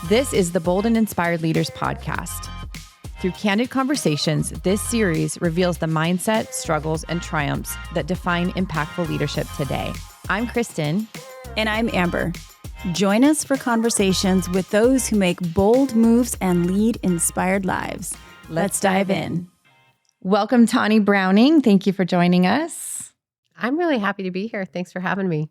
This is the Bold and Inspired Leaders podcast. Through candid conversations, this series reveals the mindset, struggles, and triumphs that define impactful leadership today. I'm Kristen. And I'm Amber. Join us for conversations with those who make bold moves and lead inspired lives. Let's dive in. Welcome, Tawni Browning. Thank you for joining us. I'm really happy to be here. Thanks for having me.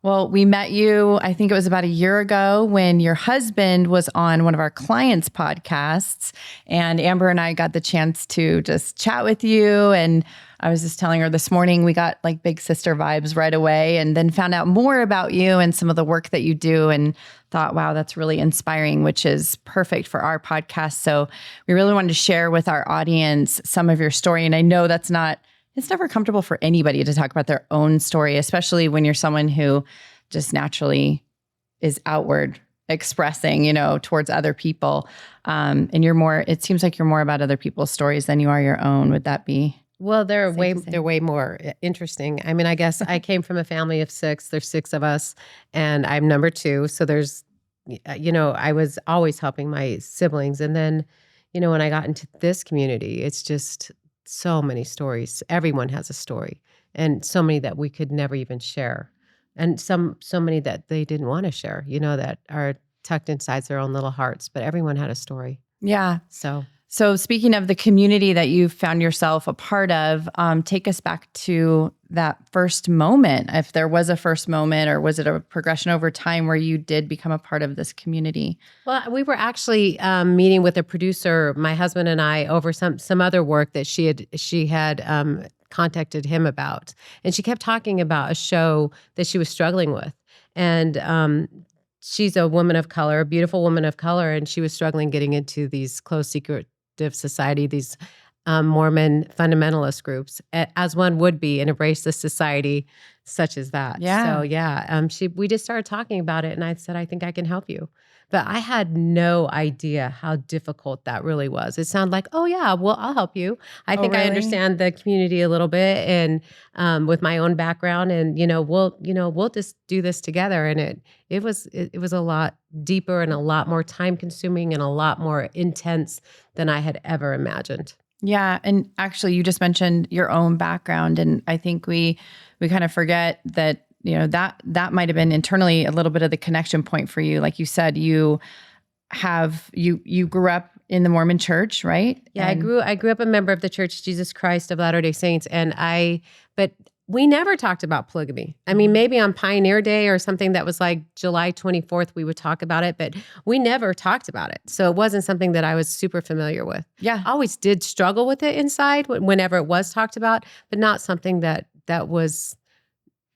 Well, we met you, I think it was about a year ago when your husband was on one of our clients' podcasts, and Amber and I got the chance to just chat with you. And I was just telling her this morning, we got like big sister vibes right away, and then found out more about you and some of the work that you do and thought, wow, that's really inspiring, which is perfect for our podcast. So we really wanted to share with our audience some of your story. And I know it's never comfortable for anybody to talk about their own story, especially when you're someone who just naturally is outward expressing, towards other people. And it seems like you're more about other people's stories than you are your own. Would that be? Well, they're way more interesting. I mean, I guess I came from a family of 6. There's 6 of us, and I'm number 2. So there's, I was always helping my siblings. And then, when I got into this community, it's just so many stories. Everyone has a story, and so many that we could never even share, and so many that they didn't want to share, that are tucked inside their own little hearts. But everyone had a story. Yeah. So speaking of the community that you found yourself a part of, take us back to that first moment. If there was a first moment, or was it a progression over time where you did become a part of this community? Well, we were actually meeting with a producer, my husband and I, over some other work that she had contacted him about, and she kept talking about a show that she was struggling with, and she's a woman of color, a beautiful woman of color, and she was struggling getting into these closed secretive society, these Mormon fundamentalist groups, as one would be in a racist society such as that. Yeah. So yeah, we just started talking about it, and I said, I think I can help you. But I had no idea how difficult that really was. It sounded like, oh yeah, well, I'll help you. I think really? I understand the community a little bit, and with my own background, and we'll just do this together. And it was a lot deeper and a lot more time consuming and a lot more intense than I had ever imagined. Yeah. And actually, you just mentioned your own background. And I think we kind of forget that, that might have been internally a little bit of the connection point for you. Like you said, you grew up in the Mormon church, right? Yeah, I grew up a member of the Church of Jesus Christ of Latter-day Saints. But we never talked about polygamy. I mean, maybe on Pioneer Day or something that was like July 24th, we would talk about it, but we never talked about it. So it wasn't something that I was super familiar with. Yeah. I always did struggle with it inside whenever it was talked about, but not something that was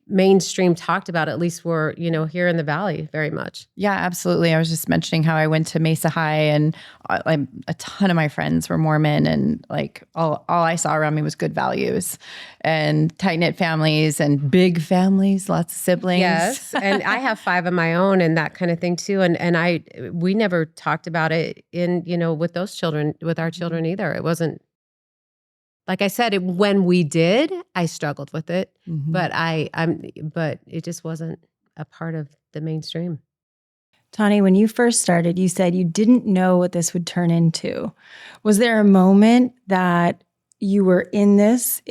mainstream talked about, at least we're, here in the Valley very much. Yeah, absolutely. I was just mentioning how I went to Mesa High, and a ton of my friends were Mormon, and like all I saw around me was good values and tight-knit families and big families, lots of siblings. Yes. And I have 5 of my own and that kind of thing too. And we never talked about it with our children either. It wasn't, like I said, when we did, I struggled with it, Mm-hmm. but it just wasn't a part of the mainstream. Tawni, when you first started, you said you didn't know what this would turn into. Was there a moment that you were in this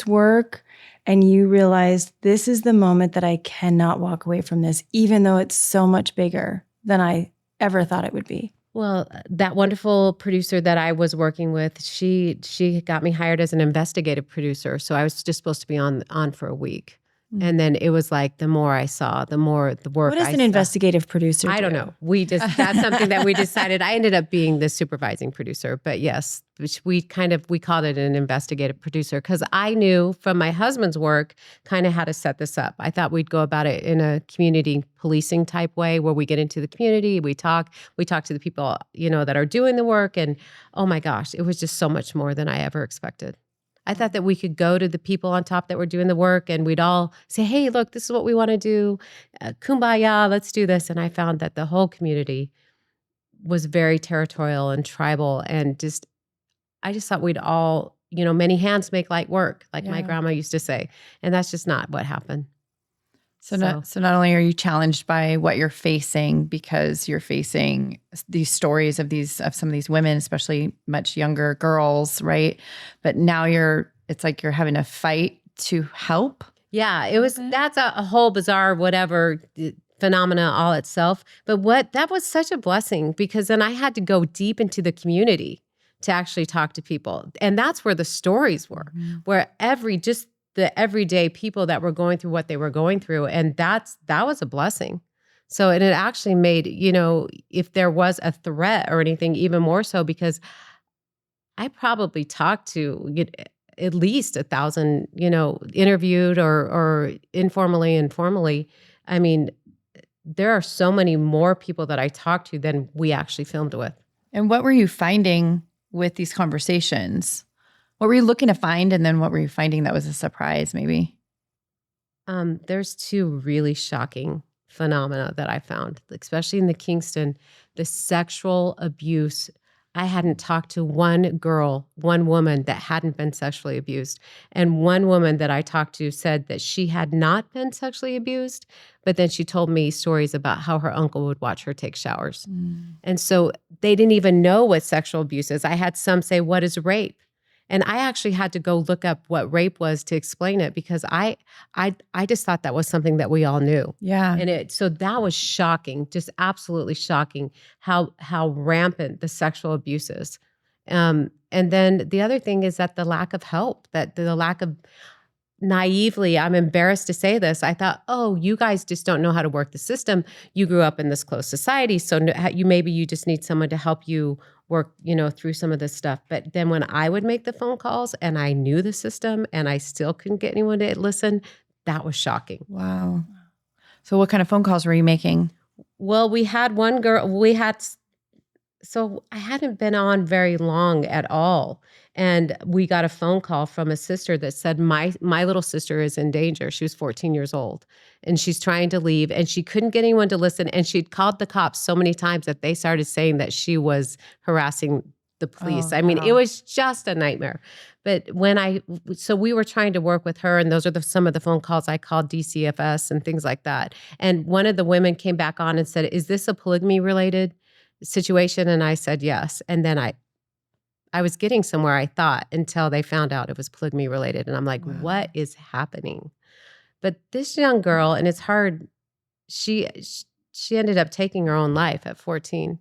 work and you realized this is the moment that I cannot walk away from this, even though it's so much bigger than I ever thought it would be? Well, that wonderful producer that I was working with, she got me hired as an investigative producer. So I was just supposed to be on for a week. Mm-hmm. And then it was like, the more I saw, the more the work I saw. What does an investigative producer do? I don't know. That's something that we decided. I ended up being the supervising producer, but yes, we called it an investigative producer because I knew from my husband's work kind of how to set this up. I thought we'd go about it in a community policing type way where we get into the community, we talk to the people, that are doing the work. And oh my gosh, it was just so much more than I ever expected. I thought that we could go to the people on top that were doing the work and we'd all say, hey, look, this is what we want to do. Kumbaya, let's do this. And I found that the whole community was very territorial and tribal, and I just thought we'd all, many hands make light work, like my grandma used to say. And that's just not what happened. So not only are you challenged by what you're facing because you're facing these stories of some of these women, especially much younger girls, right? But now it's like you're having to fight to help. Yeah, that's a whole bizarre whatever phenomena all itself. But that was such a blessing because then I had to go deep into the community to actually talk to people. And that's where the stories were, where the everyday people that were going through what they were going through. And that was a blessing. So, and it actually made, if there was a threat or anything, even more so, because I probably talked to at least 1,000, interviewed or informally and formally. I mean, there are so many more people that I talked to than we actually filmed with. And what were you finding with these conversations? What were you looking to find? And then what were you finding that was a surprise maybe? There's two really shocking phenomena that I found, especially in the Kingston, the sexual abuse. I hadn't talked to one woman that hadn't been sexually abused. And one woman that I talked to said that she had not been sexually abused, but then she told me stories about how her uncle would watch her take showers. And so they didn't even know what sexual abuse is. I had some say, what is rape? And I actually had to go look up what rape was to explain it because I just thought that was something that we all knew. Yeah. And so that was shocking, just absolutely shocking how rampant the sexual abuse is. And then the other thing is that the lack of help, that the lack of naively, I'm embarrassed to say this, I thought, oh, you guys just don't know how to work the system. You grew up in this closed society, so maybe you just need someone to help you work, through some of this stuff. But then when I would make the phone calls and I knew the system and I still couldn't get anyone to listen, that was shocking. Wow. So what kind of phone calls were you making? Well, we had one girl, so I hadn't been on very long at all. And we got a phone call from a sister that said, my little sister is in danger. She was 14 years old and she's trying to leave and she couldn't get anyone to listen. And she'd called the cops so many times that they started saying that she was harassing the police. Oh, I mean, wow. it was just a nightmare. But so we were trying to work with her, and those are some of the phone calls I called DCFS and things like that. And one of the women came back on and said, is this a polygamy related situation? And I said, yes. And then I was getting somewhere, I thought, until they found out it was polygamy related. And I'm like, Wow. What is happening? But this young girl, and it's hard, she ended up taking her own life at 14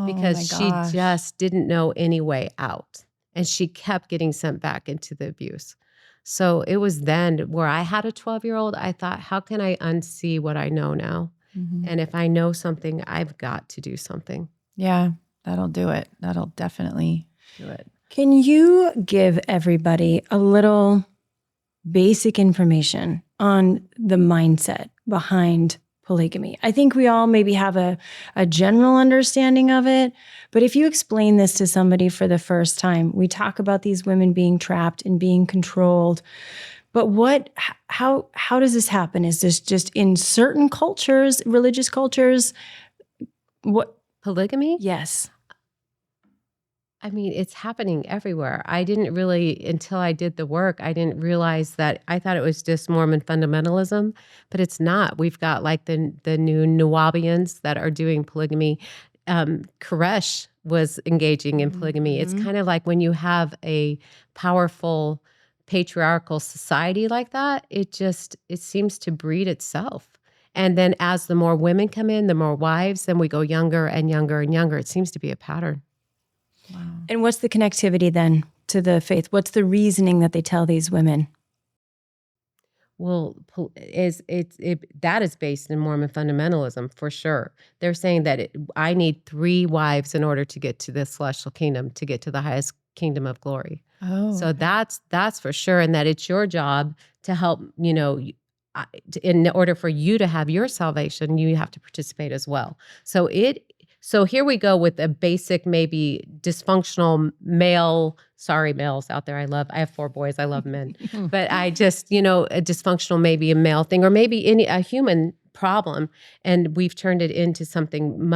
because she just didn't know any way out. And she kept getting sent back into the abuse. So it was then where I had a 12-year-old, I thought, how can I unsee what I know now? Mm-hmm. And if I know something, I've got to do something. Yeah, that'll do it. That'll definitely do it. Can you give everybody a little basic information on the mindset behind polygamy? I think we all maybe have a general understanding of it, but if you explain this to somebody for the first time, we talk about these women being trapped and being controlled, but how does this happen? Is this just in certain cultures, religious cultures? What? Polygamy? Yes. I mean, it's happening everywhere. I didn't really, until I did the work, I didn't realize that. I thought it was just Mormon fundamentalism, but it's not. We've got like the new Nuwabians that are doing polygamy. Koresh was engaging in polygamy. It's kind of like when you have a powerful patriarchal society like that, it seems to breed itself. And then as the more women come in, the more wives, then we go younger and younger and younger. It seems to be a pattern. Wow. And what's the connectivity then to the faith? What's the reasoning that they tell these women? Well, that is based in Mormon fundamentalism for sure. They're saying that I need 3 wives in order to get to the celestial kingdom, to get to the highest kingdom of glory. Oh, So that's for sure, and that it's your job to help. In order for you to have your salvation, you have to participate as well. So here we go with a basic, maybe dysfunctional male. Sorry, males out there. I have 4 boys. I love men, but I just, a dysfunctional, maybe a male thing, or maybe a human problem. And we've turned it into something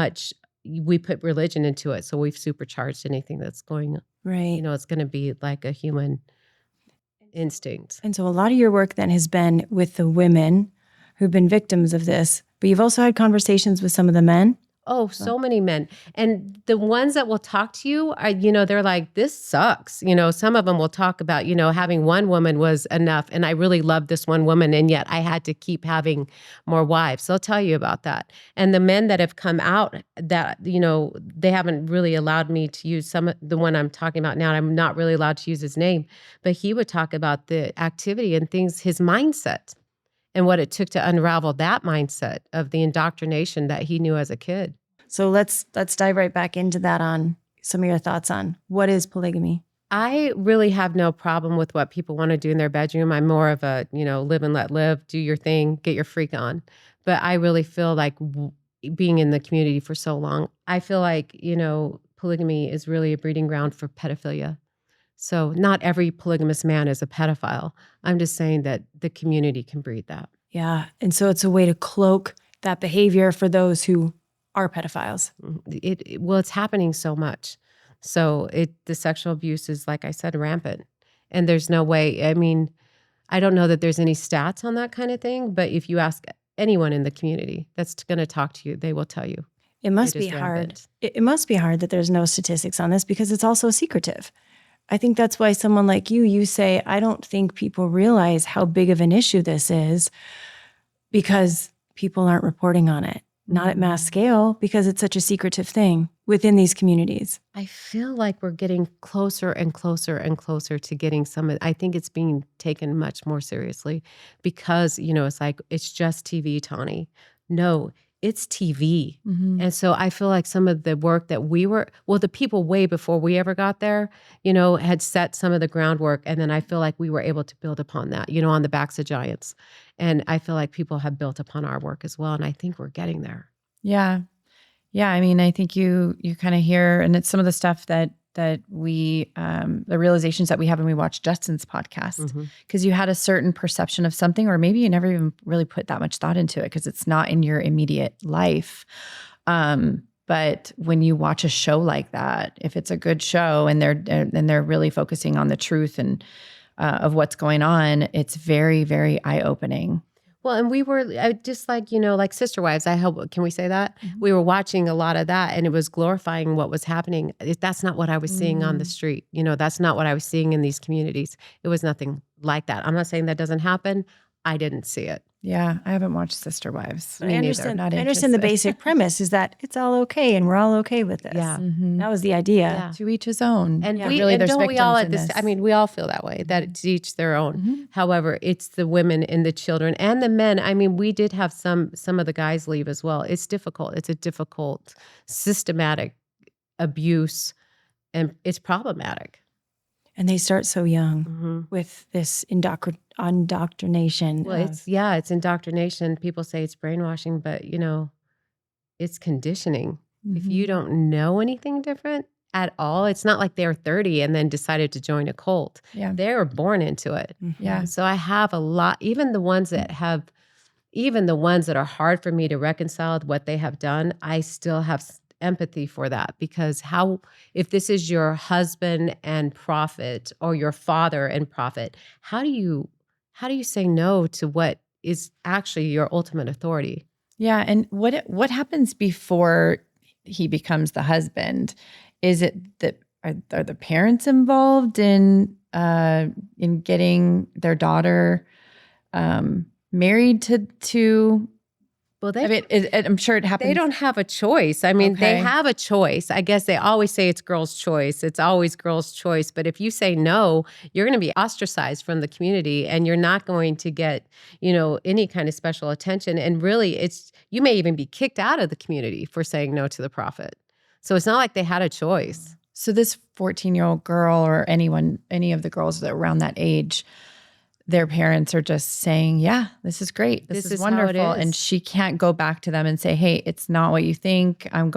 we put religion into it. So we've supercharged anything that's going, Right. it's going to be like a human instinct. And so a lot of your work then has been with the women who've been victims of this, but you've also had conversations with some of the men. Oh, so many men. And the ones that will talk to you are, they're like, this sucks. Some of them will talk about, having one woman was enough. And I really loved this one woman. And yet I had to keep having more wives. They'll tell you about that. And the men that have come out that, they haven't really allowed me to use the one I'm talking about now. I'm not really allowed to use his name, but he would talk about the activity and things, his mindset. And what it took to unravel that mindset of the indoctrination that he knew as a kid. So let's dive right back into that on some of your thoughts on what is polygamy. I really have no problem with what people want to do in their bedroom. I'm more of a, live and let live, do your thing, get your freak on. But I really feel like being in the community for so long, I feel like, polygamy is really a breeding ground for pedophilia. So not every polygamous man is a pedophile. I'm just saying that the community can breed that. Yeah. And so it's a way to cloak that behavior for those who are pedophiles. Well, it's happening so much. So the sexual abuse is, like I said, rampant. And there's no way, I don't know that there's any stats on that kind of thing, but if you ask anyone in the community that's going to talk to you, they will tell you. It must be hard. It must be hard that there's no statistics on this because it's also secretive. I think that's why someone like you say, I don't think people realize how big of an issue this is because people aren't reporting on it. Not at mass scale because it's such a secretive thing within these communities. I feel like we're getting closer and closer and closer to getting I think it's being taken much more seriously because, it's like, it's just TV, Tawni. No, it's TV. Mm-hmm. And so I feel like some of the work that the people way before we ever got there, had set some of the groundwork. And then I feel like we were able to build upon that, on the backs of giants. And I feel like people have built upon our work as well. And I think we're getting there. Yeah. Yeah. I think you kind of hear, and it's some of the stuff that we, the realizations that we have when we watch Justin's podcast, because you had a certain perception of something, or maybe you never even really put that much thought into it because it's not in your immediate life. But when you watch a show like that, if it's a good show and they're really focusing on the truth and of what's going on, it's very, very eye-opening. Well, and we were just like, like Sister Wives, can we say that? Mm-hmm. We were watching a lot of that and it was glorifying what was happening. That's not what I was seeing on the street. That's not what I was seeing in these communities. It was nothing like that. I'm not saying that doesn't happen. I didn't see it. Yeah, I haven't watched Sister Wives. I understand the basic premise is that it's all okay and we're all okay with this. Yeah. Mm-hmm. That was the idea. Yeah. To each his own. And don't we all at this, we all feel that way, that it's each their own. Mm-hmm. However, it's the women and the children and the men. We did have some of the guys leave as well. It's difficult. It's a difficult, systematic abuse and it's problematic. And they start so young with this indoctrination. Well, it's indoctrination. People say it's brainwashing, but it's conditioning. Mm-hmm. If you don't know anything different at all, it's not like they're 30 and then decided to join a cult. Yeah. They were born into it. Mm-hmm. Yeah. So I have a lot, even the ones that are hard for me to reconcile with what they have done, I still have empathy for that, because if this is your husband and prophet or your father and prophet, how do you say no to what is actually your ultimate authority? Yeah, and what happens before he becomes the husband? Is it that are the parents involved in getting their daughter married to? Well, I'm sure it happens. They don't have a choice. They have a choice. I guess they always say it's girls' choice. It's always girls' choice. But if you say no, you're going to be ostracized from the community and you're not going to get, any kind of special attention. And really, you may even be kicked out of the community for saying no to the prophet. So it's not like they had a choice. So this 14-year-old girl or any of the girls that are around that age, their parents are just saying, yeah, this is great. This is wonderful. And she can't go back to them and say, hey, it's not what you think. I'm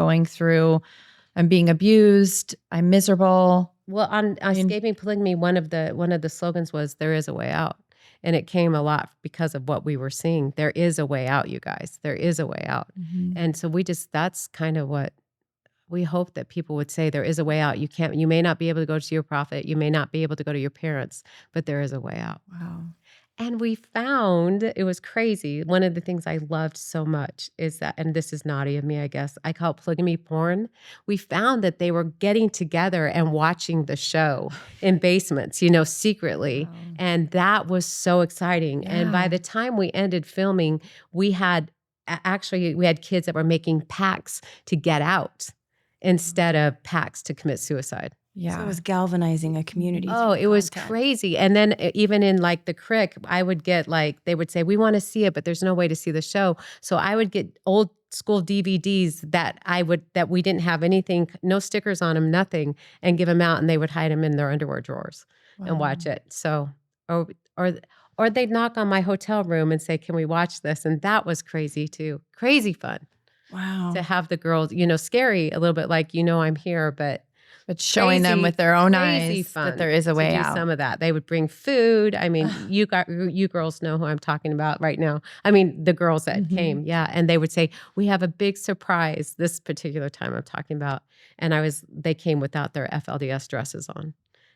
being abused. I'm miserable. Well, on Escaping Polygamy, one of the slogans was, there is a way out. And it came a lot because of what we were seeing. There is a way out, you guys. There is a way out. Mm-hmm. And so that's kind of what we hope that people would say. There is a way out. You may not be able to go to your prophet. You may not be able to go to your parents, but there is a way out. Wow. And we found, it was crazy. One of the things I loved so much is that, and this is naughty of me, I guess, I call it polygamy porn. We found that they were getting together and watching the show in basements, secretly. Wow. And that was so exciting. And by Yeah. the time we ended filming, we had kids that were making pacts to get out instead of pacts to commit suicide. Yeah. So it was galvanizing a community. Oh, through it was content. crazy. And then even in like the crick, I would get they would say, we want to see it, but there's no way to see the show. So I would get old school DVDs that we didn't have anything, no stickers on them, nothing, and give them out, and they would hide them in their underwear drawers and watch it. So, or they'd knock on my hotel room and say, can we watch this? And that was crazy too. Crazy fun Wow. to have the girls, scary a little bit, like, I'm here, but showing them with their own crazy eyes fun that there is a way to do out. some of that. They would bring food. I mean, you girls know who I'm talking about right now. I mean, the girls that came, yeah, and they would say, "We have a big surprise this particular time I'm talking about." And they came without their FLDS dresses on,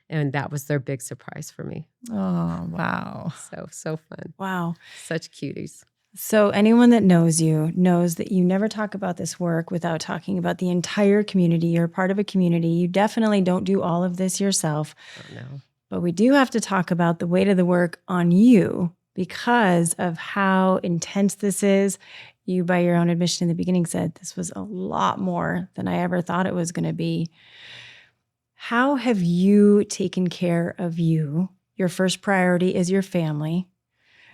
and that was their big surprise for me. Oh, wow. So fun. Wow. Such cuties. So anyone that knows you knows that you never talk about this work without talking about the entire community. You're part of a community. You definitely don't do all of this yourself. Oh, no. But we do have to talk about the weight of the work on you because of how intense this is. You, by your own admission in the beginning, said this was a lot more than I ever thought it was going to be. How have you taken care of you? Your first priority is your family.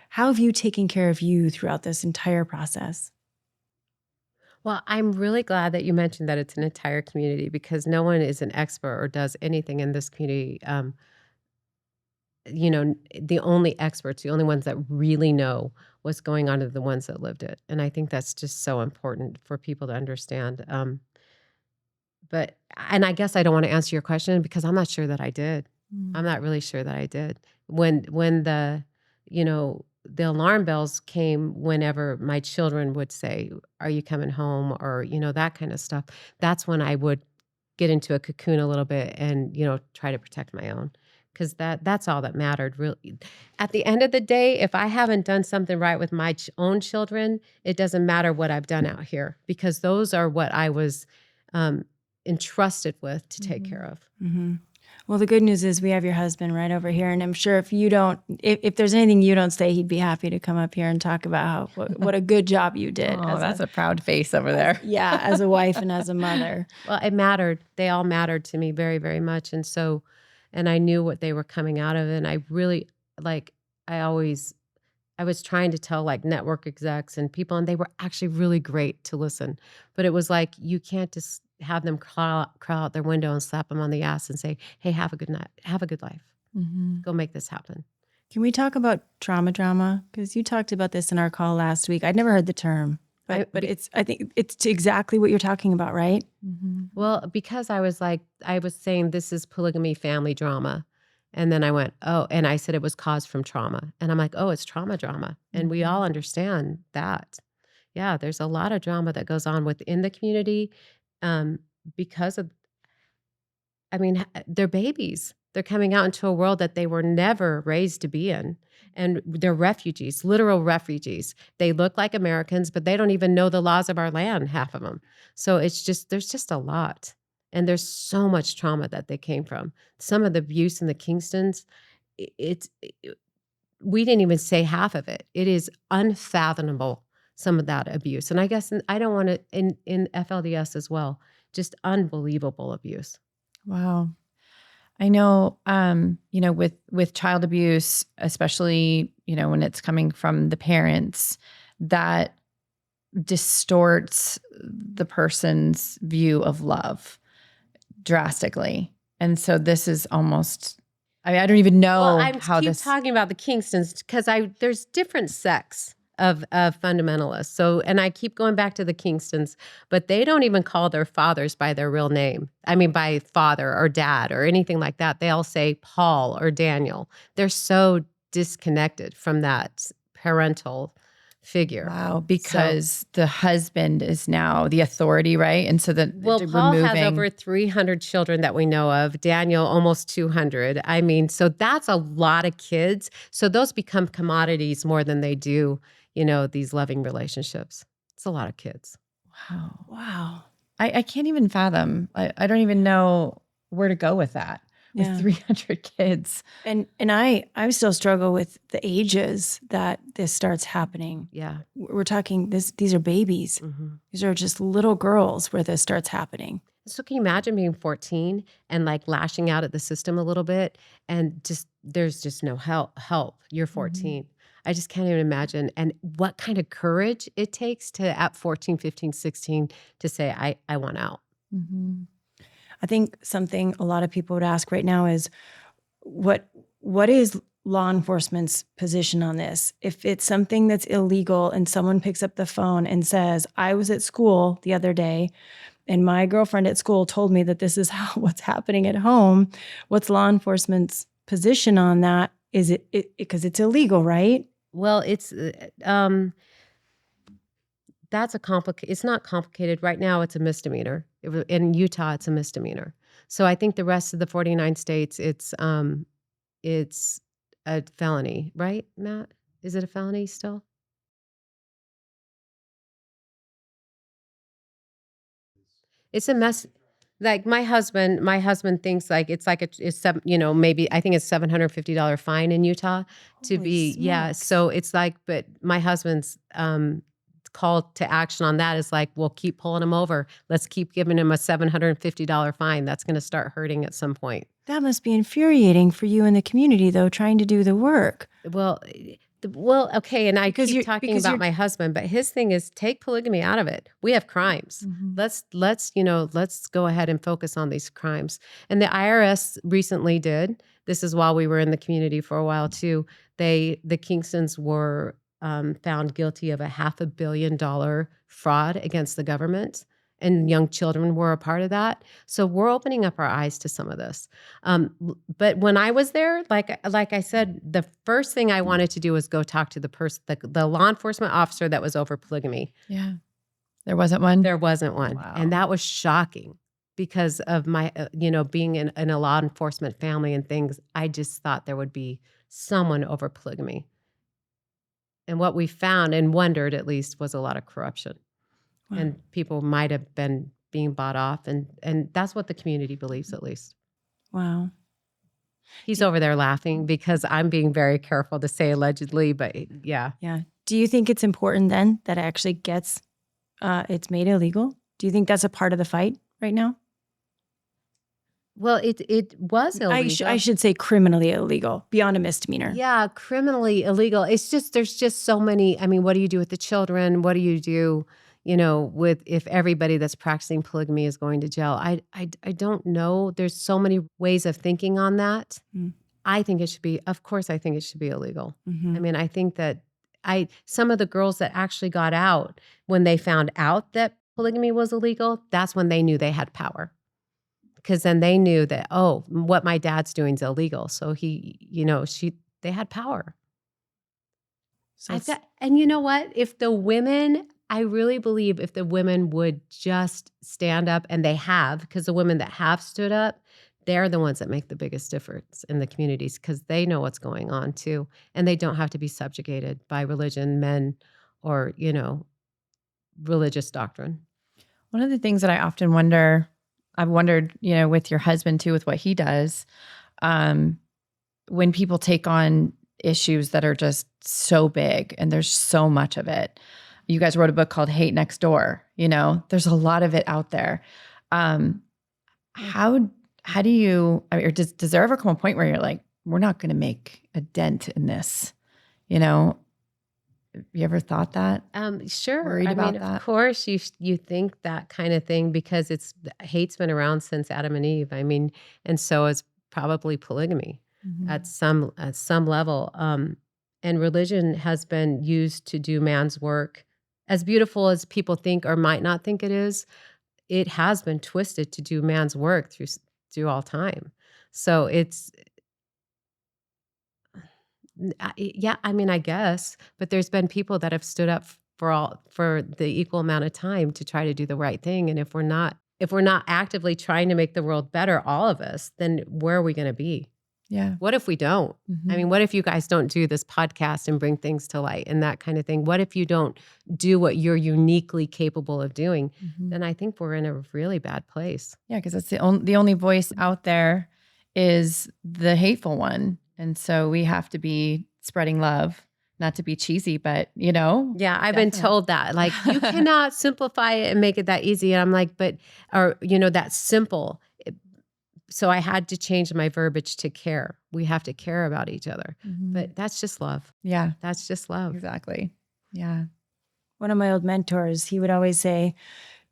How have you taken care of you throughout this entire process? Well, I'm really glad that you mentioned that it's an entire community, because no one is an expert or does anything in this community. The only experts, the only ones that really know what's going on are the ones that lived it. And I think that's just so important for people to understand. And I guess I don't want to answer your question because I'm not sure that I did. I'm not really sure that I did. When the alarm bells came whenever my children would say, "Are you coming home?" or, that kind of stuff. That's when I would get into a cocoon a little bit and, try to protect my own, because that's all that mattered really. At the end of the day, if I haven't done something right with my own children, it doesn't matter what I've done out here, because those are what I was entrusted with to take care of. Mm-hmm. Well, the good news is we have your husband right over here. And I'm sure if there's anything you don't say, he'd be happy to come up here and talk about what a good job you did. Oh, that's a proud face over there. Yeah, as a wife and as a mother. Well, it mattered. They all mattered to me very, very much. And I knew what they were coming out of. And I really, I was trying to tell network execs and people, and they were actually really great to listen. But it was you can't just have them crawl out their window and slap them on the ass and say, "Hey, have a good night, have a good life. Go make this happen." Can we talk about trauma drama? Because you talked about this in our call last week. I'd never heard the term, but I think it's exactly what you're talking about, right? Well, because I was saying this is polygamy family drama. And then I went, oh, and I said it was caused from trauma. And I'm like, oh, it's trauma drama. And we all understand that. Yeah, there's a lot of drama that goes on within the community because of, they're babies. They're coming out into a world that they were never raised to be in. And they're refugees, literal refugees. They look like Americans, but they don't even know the laws of our land, half of them. So there's just a lot. And there's so much trauma that they came from. Some of the abuse in the Kingstons, we didn't even say half of it. It is unfathomable, some of that abuse. And I guess I don't want to, in FLDS as well, just unbelievable abuse. Wow. I know, with child abuse, especially, when it's coming from the parents, that distorts the person's view of love drastically. And so this is almost, I don't even know how this. Talking about the Kingstons because there's different sects of fundamentalists. So, and I keep going back to the Kingstons, but they don't even call their fathers by their real name. I mean, by father or dad or anything like that. They all say Paul or Daniel. They're so disconnected from that parental figure. Wow, because the husband is now the authority, right? And so that Well, Paul has over 300 children that we know of. Daniel, almost 200. I mean, so that's a lot of kids. So those become commodities more than they do, these loving relationships. It's a lot of kids. Wow. I can't even fathom. I don't even know where to go with that. With 300 kids. And I still struggle with the ages that this starts happening. Yeah. We're talking these are babies. Mm-hmm. These are just little girls where this starts happening. So can you imagine being 14 and like lashing out at the system a little bit and there's just no help. You're 14. Mm-hmm. I just can't even imagine. And what kind of courage it takes to at 14, 15, 16 to say, I want out. Mm-hmm. I think something a lot of people would ask right now is what is law enforcement's position on this? If it's something that's illegal and someone picks up the phone and says, I was at school the other day and my girlfriend at school told me that this is what's happening at home, what's law enforcement's position on that? Is it because it's illegal, right? Well, it's it's not complicated. Right now, it's a misdemeanor. In Utah, it's a misdemeanor. So I think the rest of the 49 states, it's a felony, right, Matt? Is it a felony still? It's a mess. Like my husband thinks like it's maybe I think it's $750 fine in Utah to be smokes. So it's like, but my husband's call to action on that is like, we'll keep pulling him over. Let's keep giving him a $750 fine. That's going to start hurting at some point. That must be infuriating for you in the community, though, trying to do the work. Well, okay, and I keep talking about my husband, but his thing is take polygamy out of it. We have crimes. Mm-hmm. Let's go ahead and focus on these crimes. And the IRS recently did. This is while we were in the community for a while too. The Kingstons were found guilty of a $500 million fraud against the government, and young children were a part of that. So we're opening up our eyes to some of this. But when I was there, like I said, the first thing I wanted to do was go talk to the law enforcement officer that was over polygamy. Yeah. There wasn't one? There wasn't one. Wow. And that was shocking because of my, being in a law enforcement family and things. I just thought there would be someone over polygamy. And what we found and wondered, at least, was a lot of corruption. Wow. And people might have been being bought off. And that's what the community believes, at least. Wow. He's over there laughing because I'm being very careful to say allegedly, but yeah. Yeah. Do you think it's important then that it actually gets, it's made illegal? Do you think that's a part of the fight right now? Well, it was illegal. I should say criminally illegal, beyond a misdemeanor. Yeah, criminally illegal. It's just, there's just so many. I mean, what do you do with the children? What do you do, with if everybody that's practicing polygamy is going to jail? I don't know. There's so many ways of thinking on that. Mm. I think it should be, of course, I think it should be illegal. Mm-hmm. I mean, I think that some of the girls that actually got out, when they found out that polygamy was illegal, that's when they knew they had power. Because then they knew that, what my dad's doing is illegal. So they had power. So and you know what? If the women, I really believe if the women would just stand up, and they have, because the women that have stood up, they're the ones that make the biggest difference in the communities because they know what's going on too. And they don't have to be subjugated by religion, men, or, religious doctrine. One of the things that I often I've wondered, with your husband too, with what he does, when people take on issues that are just so big and there's so much of it. You guys wrote a book called Hate Next Door. There's a lot of it out there. How do you, or does there ever come a point where you're like, we're not going to make a dent in this? Have you ever thought that? Sure. Worried about that? Of course, you think that kind of thing because hate's been around since Adam and Eve. I mean, and so is probably polygamy at some level. And religion has been used to do man's work. As beautiful as people think or might not think it is, it has been twisted to do man's work through all time. So Yeah, I mean, I guess, but there's been people that have stood up for the equal amount of time to try to do the right thing. And if we're not actively trying to make the world better, all of us, then where are we going to be? Yeah. What if we don't? I mean, what if you guys don't do this podcast and bring things to light and that kind of thing? What if you don't do what you're uniquely capable of doing? Then I think we're in a really bad place. Yeah, because that's the only voice out there is the hateful one. And so we have to be spreading love, not to be cheesy, but Yeah, I've been told that. Like, you cannot simplify it and make it that easy. And I'm like, that's simple. So I had to change my verbiage to care. We have to care about each other. But that's just love. Yeah, That's just love. exactly. Yeah. One of my old mentors, he would always say,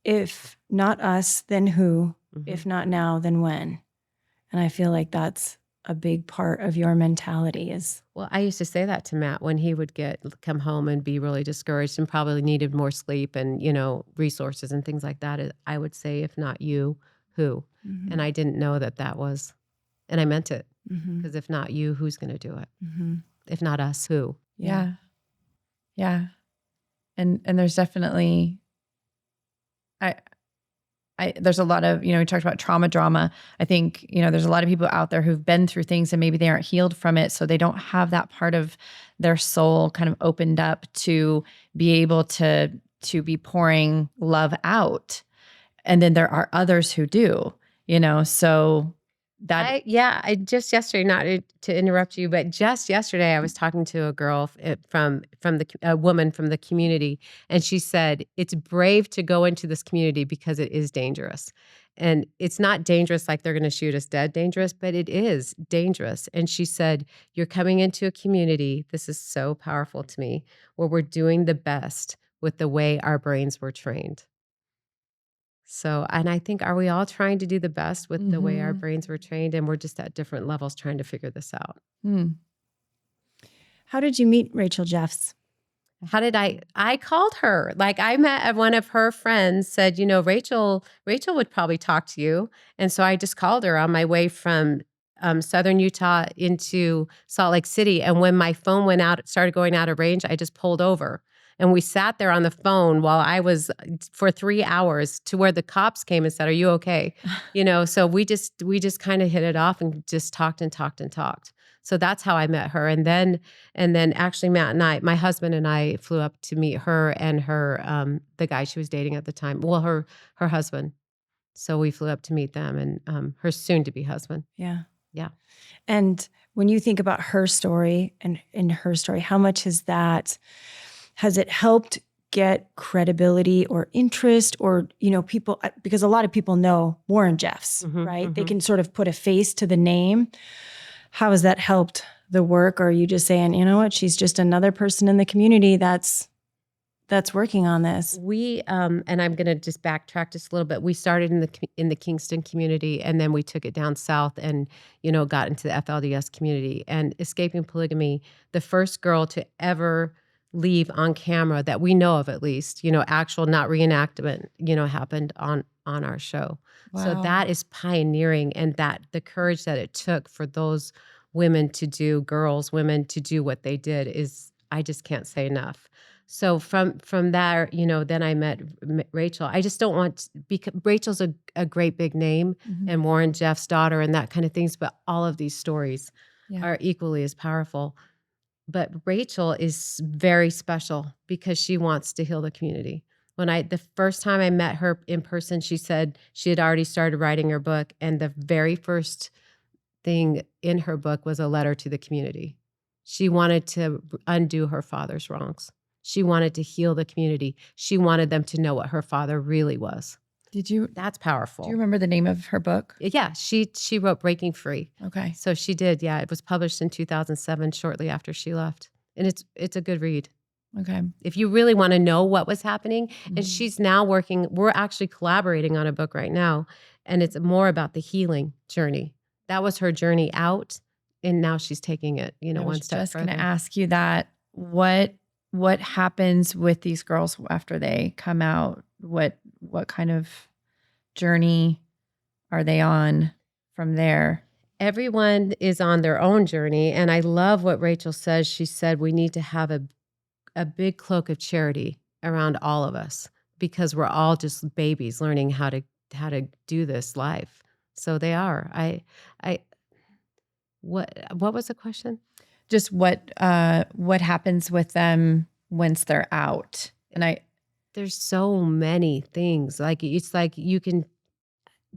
if not us, then who? If not now, then when? And I feel like that's a big part of your mentality is. Well, I used to say that to Matt when he would come home and be really discouraged and probably needed more sleep and, resources and things like that. I would say, if not you, who? And I didn't know that was, and I meant it, because if not you, who's going to do it? If not us, who? Yeah. Yeah. And there's definitely, there's a lot of, we talked about trauma drama. I think, there's a lot of people out there who've been through things and maybe they aren't healed from it. So they don't have that part of their soul kind of opened up to be able to be pouring love out. And then there are others who do, so that. I just yesterday, not to interrupt you, but just yesterday I was talking to a girl a woman from the community, and she said, it's brave to go into this community because it is dangerous. And it's not dangerous like they're going to shoot us dead dangerous, but it is dangerous. And she said, you're coming into a community, this is so powerful to me, where we're doing the best with the way our brains were trained. So, and I think, are we all trying to do the best with the way our brains were trained? And we're just at different levels trying to figure this out. How did you meet Rachel Jeffs? How did I called her. Like, I met one of her friends said, Rachel would probably talk to you. And so I just called her on my way from Southern Utah into Salt Lake City. And when my phone started going out of range, I just pulled over. And we sat there on the phone while I was for 3 hours to where the cops came and said, are you okay? So we just kind of hit it off and just talked and talked and talked. So that's how I met her. And then actually my husband and I flew up to meet her and her, the guy she was dating at the time. Well, her husband. So we flew up to meet them and her soon to be husband. Yeah. Yeah. And when you think about her story and in her story, how much has it helped get credibility or interest or, people, because a lot of people know Warren Jeffs, right? They can sort of put a face to the name. How has that helped the work? Or are you just saying, you know what, she's just another person in the community that's working on this? We, and I'm going to just backtrack just a little bit. We started in the Kingston community, and then we took it down south and, got into the FLDS community. And Escaping Polygamy, the first girl to ever leave on camera that we know of, at least, actual, not reenactment, happened on our show. Wow. So that is pioneering, and that the courage that it took for those women to do what they did is, I just can't say enough. So from there, then I met Rachel. I just don't want, because Rachel's a great big name, and Warren Jeff's daughter and that kind of things, but all of these stories are equally as powerful. But Rachel is very special because she wants to heal the community. The first time I met her in person, she said she had already started writing her book, and the very first thing in her book was a letter to the community. She wanted to undo her father's wrongs. She wanted to heal the community. She wanted them to know what her father really was. That's powerful. Do you remember the name of her book? Yeah, she wrote Breaking Free. Okay. So she did, yeah. It was published in 2007, shortly after she left. And it's a good read. Okay. If you really want to know what was happening. And she's now we're actually collaborating on a book right now. And it's more about the healing journey. That was her journey out. And now she's taking it, one step further. I was just going to ask you that. What happens with these girls after they come out? What kind of journey are they on from there? everyone is on their own journey. And I love what Rachel says. She said, we need to have a big cloak of charity around all of us because we're all just babies learning how to do this life. So they are. What was the question? Just what happens with them once they're out. And there's so many things. Like it's like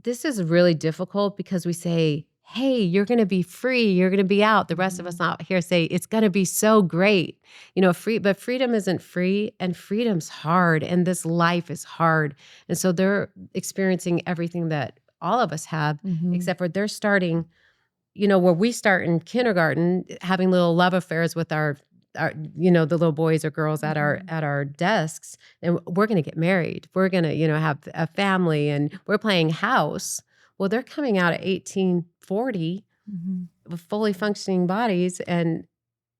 this is really difficult because we say, hey, you're going to be free. You're going to be out. The rest of us out here say it's going to be so great, but freedom isn't free and freedom's hard. And this life is hard. And so they're experiencing everything that all of us have, except for they're starting, where we start in kindergarten, having little love affairs with our the little boys or girls at our desks, and we're going to get married. We're going to, have a family, and we're playing house. Well, they're coming out at 1840 with fully functioning bodies, and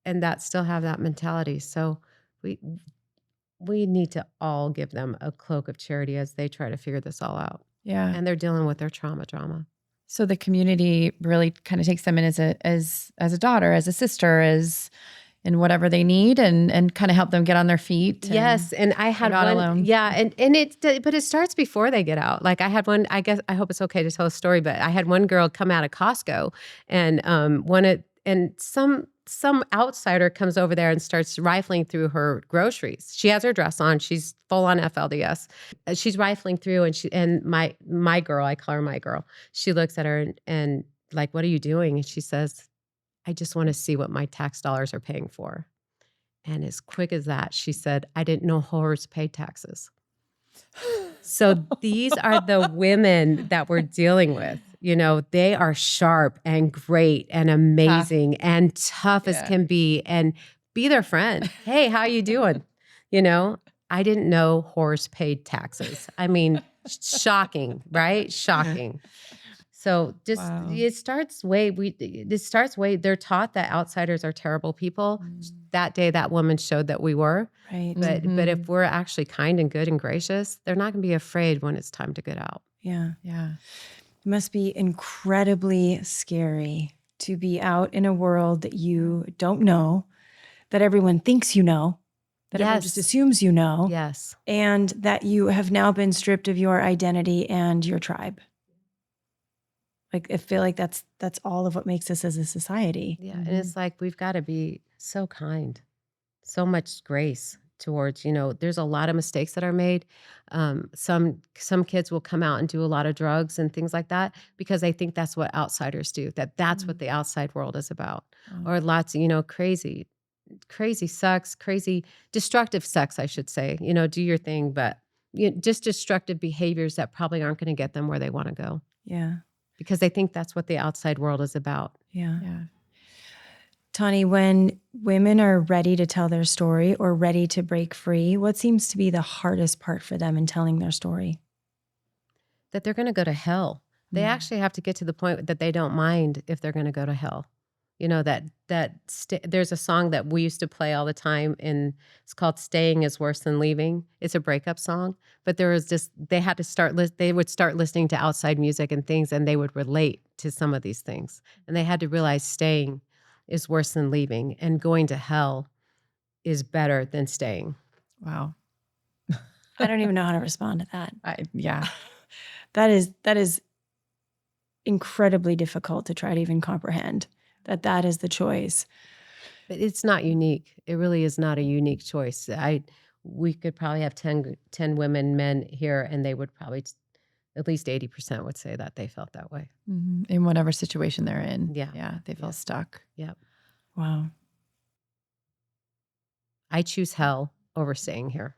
that still have that mentality. So we need to all give them a cloak of charity as they try to figure this all out. Yeah, and they're dealing with their trauma. So the community really kind of takes them in as a daughter, as a sister, and whatever they need, and kind of help them get on their feet. Yes, and I had one. Alone. Yeah, but it starts before they get out. Like I had one. I guess I hope it's okay to tell a story, but I had one girl come out of Costco, and some outsider comes over there and starts rifling through her groceries. She has her dress on. She's full on FLDS. She's rifling through, and my girl, I call her my girl. She looks at her and like, what are you doing? And she says, I just want to see what my tax dollars are paying for. And as quick as that, she said, I didn't know whores paid taxes. So these are the women that we're dealing with. They are sharp and great and amazing and tough as can be, and be their friend. Hey, how you doing? I didn't know whores paid taxes. I mean, shocking, right? Shocking. So just it starts way. They're taught that outsiders are terrible people. That day, that woman showed that we were. Right. But if we're actually kind and good and gracious, they're not going to be afraid when it's time to get out. Yeah. Yeah. It must be incredibly scary to be out in a world that you don't know, that everyone thinks you know, that everyone just assumes you know. Yes. And that you have now been stripped of your identity and your tribe. Like, I feel like that's all of what makes us as a society. Yeah. And it's like, we've got to be so kind, so much grace towards, there's a lot of mistakes that are made. Some kids will come out and do a lot of drugs and things like that because they think that's what outsiders do, that's what the outside world is about. Or lots of, crazy sex, crazy destructive sex, I should say, do your thing, but just destructive behaviors that probably aren't going to get them where they want to go. Yeah. Because they think that's what the outside world is about. Yeah. Tawni, when women are ready to tell their story or ready to break free, what seems to be the hardest part for them in telling their story? That they're going to go to hell. They actually have to get to the point that they don't mind if they're going to go to hell. There's a song that we used to play all the time, and it's called "Staying is Worse Than Leaving." It's a breakup song, but they would start listening to outside music and things, and they would relate to some of these things, and they had to realize staying is worse than leaving, and going to hell is better than staying. Wow. I don't even know how to respond to that. Yeah. That is incredibly difficult to try to even comprehend. That is the choice. But it's not unique. It really is not a unique choice. We could probably have 10 men here, and they would probably, at least 80% would say that they felt that way. In whatever situation they're in. Yeah. Yeah. They feel stuck. Yep. Wow. I choose hell over staying here.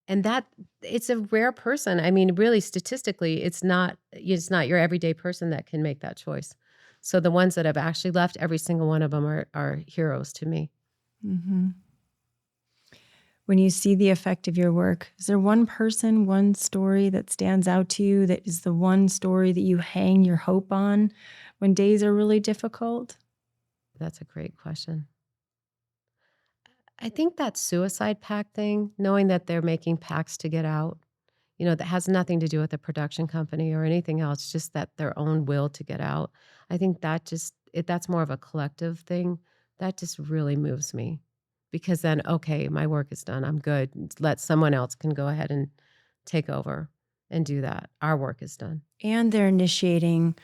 And that it's a rare person. I mean, really, statistically, it's not your everyday person that can make that choice. So the ones that have actually left, every single one of them are heroes to me. Mm-hmm. When you see the effect of your work, is there one person, one story that stands out to you that is the one story that you hang your hope on when days are really difficult? That's a great question. I think that suicide pact thing, knowing that they're making pacts to get out, that has nothing to do with the production company or anything else, just that their own will to get out. I think that's more of a collective thing. That just really moves me because then, okay, my work is done. I'm good. Let someone else can go ahead and take over and do that. Our work is done. And they're initiating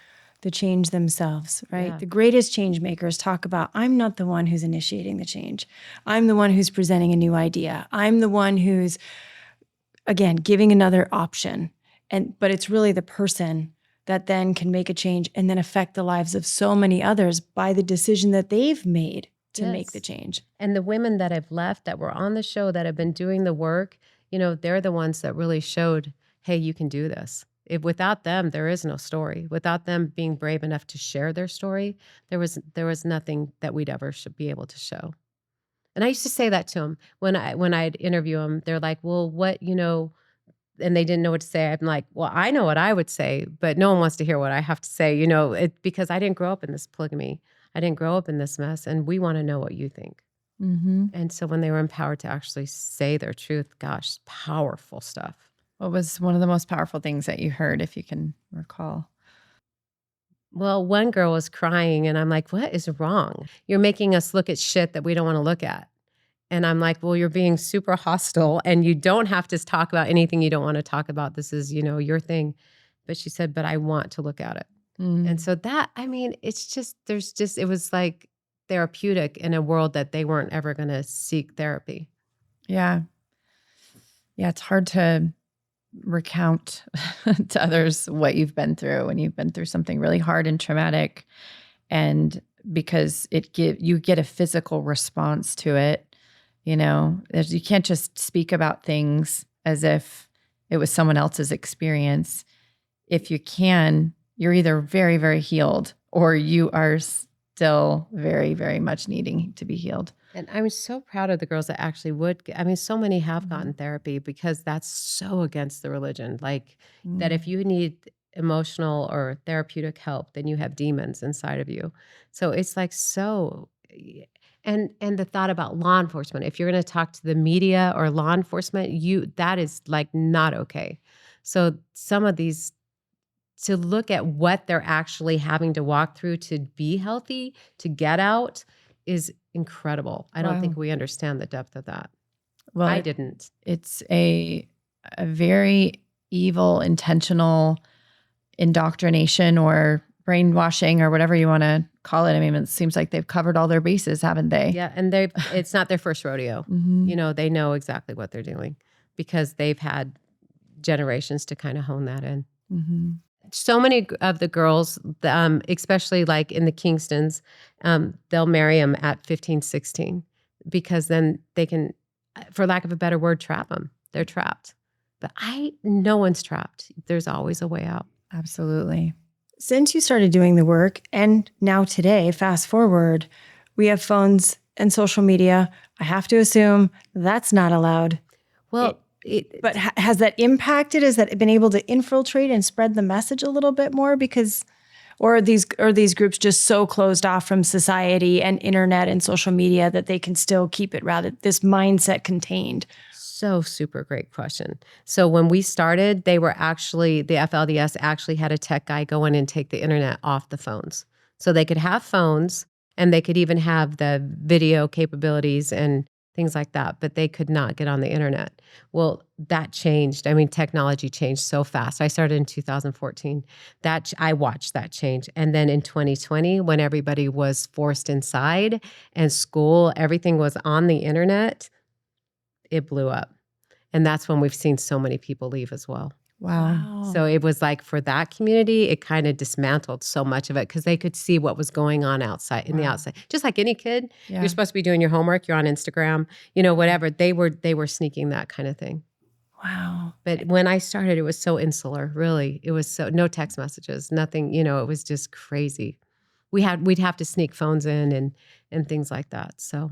the change themselves, right? Yeah. The greatest change makers talk about, I'm not the one who's initiating the change. I'm the one who's presenting a new idea. I'm the one who's, again, giving another option. But it's really the person that then can make a change and then affect the lives of so many others by the decision that they've made to make the change. And the women that have left that were on the show that have been doing the work, they're the ones that really showed, hey, you can do this. Without them, there is no story. Without them being brave enough to share their story, there was nothing that we'd ever should be able to show. And I used to say that to them when I'd interview them. They're like, well, what, and they didn't know what to say. I'm like, well, I know what I would say, but no one wants to hear what I have to say, because I didn't grow up in this polygamy. I didn't grow up in this mess, and we want to know what you think. Mm-hmm. And so when they were empowered to actually say their truth, gosh, powerful stuff. What was one of the most powerful things that you heard, if you can recall? Well, one girl was crying, and I'm like, what is wrong? You're making us look at shit that we don't want to look at. And I'm like, well, you're being super hostile, and you don't have to talk about anything you don't want to talk about. This is, your thing. But she said, but I want to look at it. Mm. And so it was like therapeutic in a world that they weren't ever going to seek therapy. Yeah. Yeah, it's hard to recount to others what you've been through when you've been through something really hard and traumatic, and because you get a physical response to it. You can't just speak about things as if it was someone else's experience. If you can, you're either very, very healed or you are still very, very much needing to be healed. And I'm so proud of the girls that actually would. So many have gotten therapy because that's so against the religion. Like that if you need emotional or therapeutic help, then you have demons inside of you. So it's like so. And the thought about law enforcement, if you're going to talk to the media or law enforcement, that is like not okay. So some of these, to look at what they're actually having to walk through to be healthy, to get out, is incredible. I don't think we understand the depth of that. Well, I didn't. It's a very evil, intentional indoctrination or brainwashing or whatever you want to call it. It seems like they've covered all their bases, haven't they? Yeah, and it's not their first rodeo. Mm-hmm. They know exactly what they're doing because they've had generations to kind of hone that in. Mm-hmm. So many of the girls, especially like in the Kingstons, they'll marry them at 15, 16 because then they can, for lack of a better word, trap them. They're trapped. But no one's trapped. There's always a way out. Absolutely. Since you started doing the work, and now today, fast forward, we have phones and social media. I have to assume that's not allowed. Well, but has that impacted? Has that been able to infiltrate and spread the message a little bit more? Or are these groups just so closed off from society and internet and social media that they can still keep it this mindset contained? So super great question. So when we started, the FLDS actually had a tech guy go in and take the internet off the phones. So they could have phones and they could even have the video capabilities and things like that, but they could not get on the internet. Well, that changed. Technology changed so fast. I started in 2014. I watched that change. And then in 2020, when everybody was forced inside and school, everything was on the internet, it blew up. And that's when we've seen so many people leave as well. Wow. So it was like for that community, it kind of dismantled so much of it because they could see what was going on outside, in the outside. Just like any kid, you're supposed to be doing your homework, you're on Instagram, whatever. They were sneaking that kind of thing. Wow. But when I started, it was so insular, really. It was so no text messages, nothing, it was just crazy. We'd have to sneak phones in and things like that. So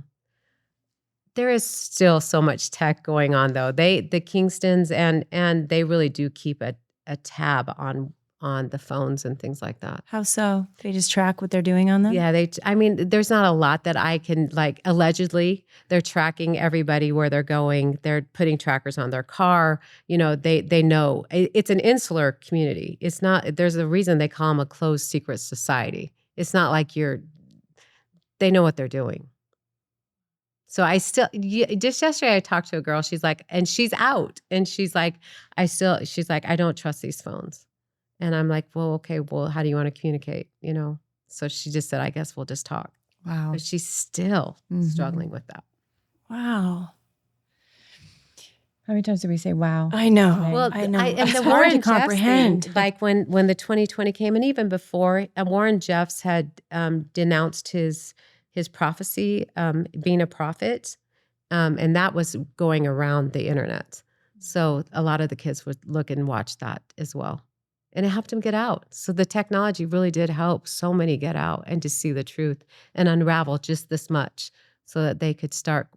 there is still so much tech going on, though. The Kingstons and they really do keep a tab on on the phones and things like that. How so? They just track what they're doing on them? Yeah, I mean, there's not a lot that I can, like, allegedly, they're tracking everybody where they're going. They're putting trackers on their car. You know, they know. It's an insular community. It's not, there's a reason they call them a closed secret society. It's not like they know what they're doing. So just yesterday I talked to a girl, she's like, and she's out. And she's like, she's like, I don't trust these phones. And I'm like, well, okay, well, how do you want to communicate? You know? So she just said, I guess we'll just talk. Wow. But she's still struggling with that. Wow. How many times did we say wow? I know. Well, I know. and It's the hard Warren to Jeffs comprehend. thing, like when the 2020 came, and even before, Warren Jeffs had denounced his prophecy, being a prophet, and that was going around the internet. So a lot of the kids would look and watch that as well. And it helped him get out. So the technology really did help so many get out and to see the truth and unravel just this much so that they could start,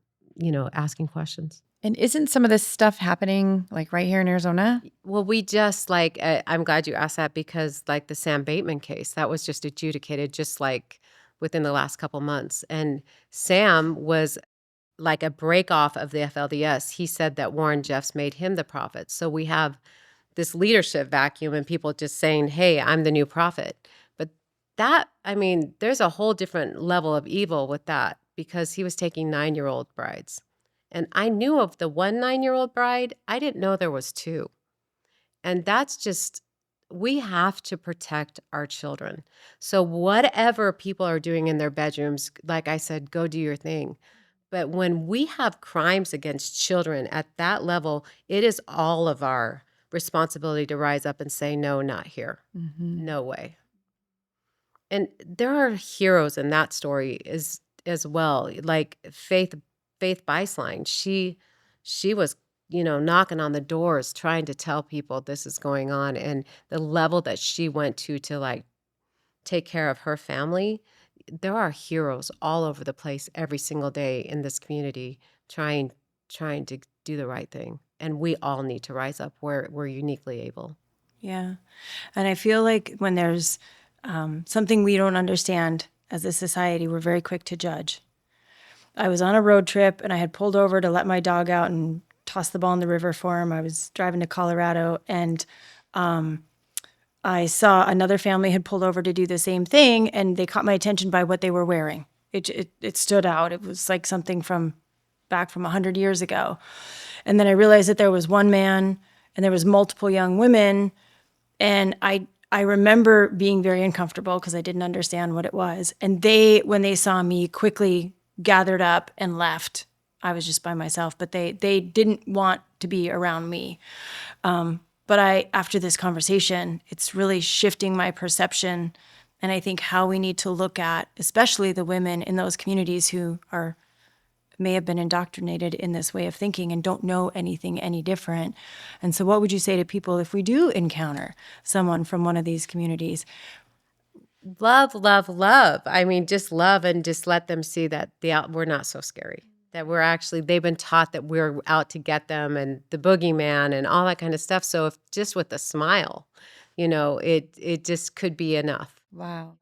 asking questions. And isn't some of this stuff happening like right here in Arizona? Well, we just I'm glad you asked that, because like the Sam Bateman case, that was just adjudicated just like within the last couple months. And Sam was like a break off of the FLDS. He said that Warren Jeffs made him the prophet. So we have this leadership vacuum and people just saying, hey, I'm the new prophet. But there's a whole different level of evil with that, because he was taking 9-year-old brides. And I knew of the one 9-year-old bride. I didn't know there was 2. And that's just, we have to protect our children. So whatever people are doing in their bedrooms, like I said, go do your thing. But when we have crimes against children at that level, it is all of our responsibility to rise up and say, no, not here. Mm-hmm. No way. And there are heroes in that story as well. Like Faith Beislein, she was, knocking on the doors, trying to tell people this is going on. And the level that she went to like take care of her family, there are heroes all over the place every single day in this community trying to do the right thing. And we all need to rise up where we're uniquely able. Yeah. And I feel like when there's something we don't understand as a society, we're very quick to judge. I was on a road trip and I had pulled over to let my dog out and toss the ball in the river for him. I was driving to Colorado and I saw another family had pulled over to do the same thing, and they caught my attention by what they were wearing. It stood out. It was like something from back from 100 years ago. And then I realized that there was one man and there was multiple young women. And I remember being very uncomfortable because I didn't understand what it was. And when they saw me, quickly gathered up and left. I was just by myself, but they didn't want to be around me. But after this conversation, it's really shifting my perception. And I think how we need to look at, especially the women in those communities who may have been indoctrinated in this way of thinking and don't know anything any different. And so what would you say to people if we do encounter someone from one of these communities? Love, love, love. I mean, just love, and just let them see that we're not so scary. That they've been taught that we're out to get them and the boogeyman and all that kind of stuff. So if just with a smile, it just could be enough. Wow.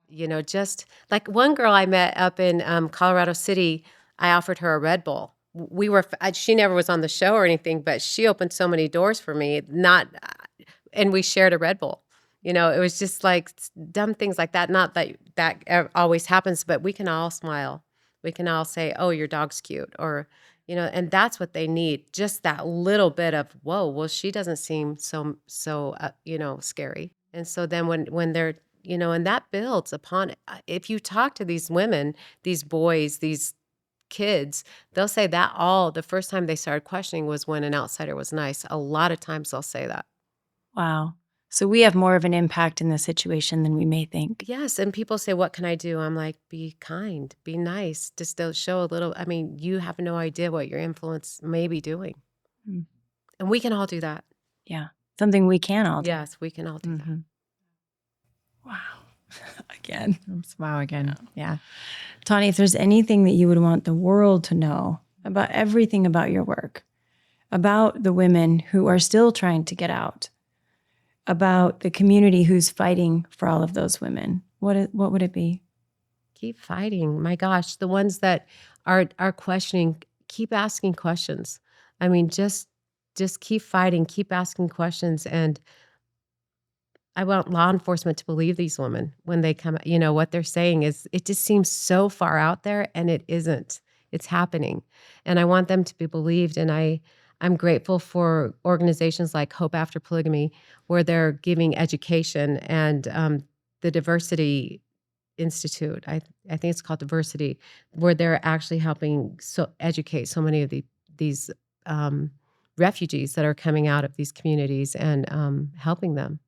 Just like one girl I met up in Colorado City, I offered her a Red Bull. She never was on the show or anything, but she opened so many doors for me, and we shared a Red Bull. It was just like dumb things like that. Not that always happens, but we can all smile. We can all say, oh, your dog's cute, or, and that's what they need. Just that little bit of, whoa, well, she doesn't seem so scary. And so then when they're, and that builds upon it. If you talk to these women, these boys, these kids, they'll say that the first time they started questioning was when an outsider was nice. A lot of times they'll say that. Wow. So we have more of an impact in this situation than we may think. Yes. And people say, what can I do? I'm like, be kind, be nice. Just to show a little. I mean, you have no idea what your influence may be doing. Mm. And we can all do that. Yeah. Something we can all do. Yes, we can all do that. Wow. Again. Wow again. Yeah. Tawni, if there's anything that you would want the world to know about everything about your work, about the women who are still trying to get out, about the community who's fighting for all of those women, what would it be? Keep fighting. My gosh, the ones that are questioning, keep asking questions. I mean, just keep fighting, keep asking questions. And I want law enforcement to believe these women when they come, what they're saying is, it just seems so far out there, and it isn't. It's happening. And I want them to be believed. And I'm grateful for organizations like Hope After Polygamy, where they're giving education, and the Diversity Institute, I think it's called Diversity, where they're actually helping educate so many of these refugees that are coming out of these communities, and helping them.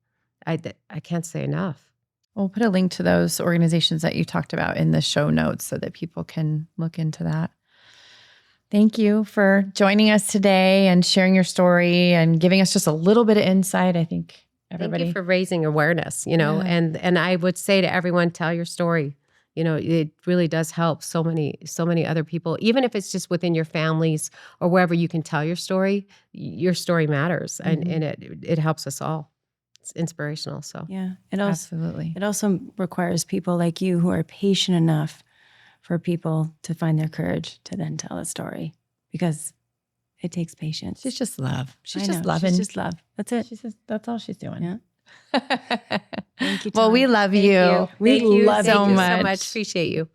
I can't say enough. We'll put a link to those organizations that you talked about in the show notes so that people can look into that. Thank you for joining us today and sharing your story and giving us just a little bit of insight. I think everybody. Thank you for raising awareness, and I would say to everyone, tell your story. It really does help so many other people, even if it's just within your families or wherever you can tell your story matters, and it helps us all. It's inspirational. So yeah, absolutely. It also requires people like you who are patient enough for people to find their courage to then tell a story, because it takes patience. She's just love. She's I just know. loving. She's just love. That's it. That's all she's doing. Yeah. Thank you, Well, Tawni. we love you. We love so you much. Appreciate you.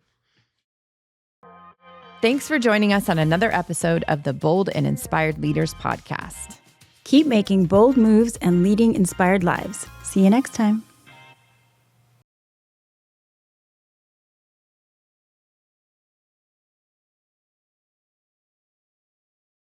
Thanks for joining us on another episode of the Bold and Inspired Leaders podcast. Keep making bold moves and leading inspired lives. See you next time.